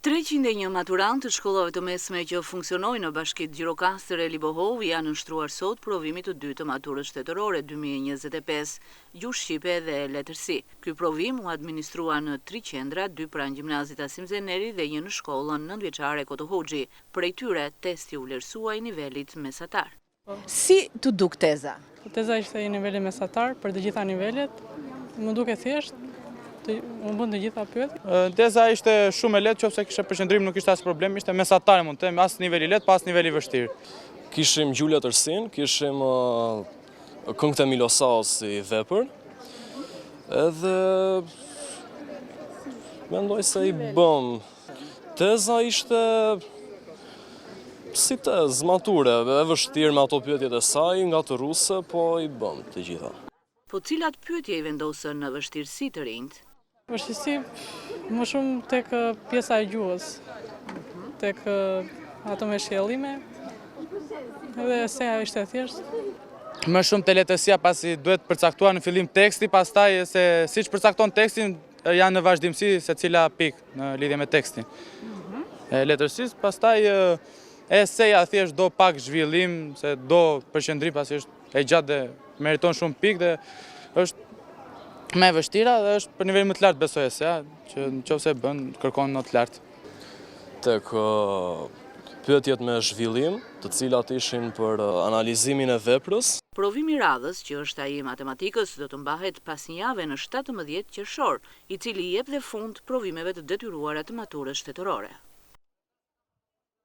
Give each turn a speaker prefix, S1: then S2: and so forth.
S1: 301 maturantë të shkollave të mesme që funksionojnë në bashkitë Gjirokastër e Libohov janë nështruar sot provimit të dytë të maturës shtetërore 2025, gjuhë shqipe dhe letërsi. Ky provim u administrua në 3 qendra, 2 pranë gjimnazit Asim Zeneri dhe 1 në shkollën nëntëvjeçare Koto Hoxhi. Prej tyre, testi u vlerësua i nivelit mesatar.
S2: Si të duk teza?
S3: Teza ishte i niveli mesatar për të gjitha nivelet, më duke thjesht. Më bën të gjitha pyetje.
S4: Teza ishte shumë e lehtë, qofse kishte përqendrim nuk ishte as problem, ishte mesatare mund të them, as niveli lehtë, pas niveli vështirë.
S5: Kishim Gjulja Tërsin, kishim këngët e Milosaos si vepër. Edhe mendoj se i bëm. Teza ishte si tezë mature, e vështirë me ato pyetjet e saj, nga të ruse, po i bëm të gjitha.
S1: Po cilat pyetje i vendosën në vështirësi të rinjt?
S3: Vështirësi më shumë tek pjesa e gjuhës, tek ato me shkëllime, edhe seja ishte thjesht.
S4: Më shumë te letësia pasi duhet përcaktuar në fillim teksti, pastaj se siç përcakton tekstin janë në vazhdimsi secila pikë në lidhje me tekstin. E letërsisë, pastaj seja thjesht do pak zhvillim, se do përqendrim pasi është e gjatë dhe meriton shumë pikë dhe është me vështira dhe është për nivel më të lartë besoj se që nëse bën kërkon notë të lartë.
S5: Tek pyetjet me zhvillim, të cilat ishin për analizimin e veprës.
S1: Provimi i radhës, që është ai i matematikës, do të mbahet pas një jave në 17 qershor, i cili jep dhe fund provimeve të detyruara të maturës shtetërore.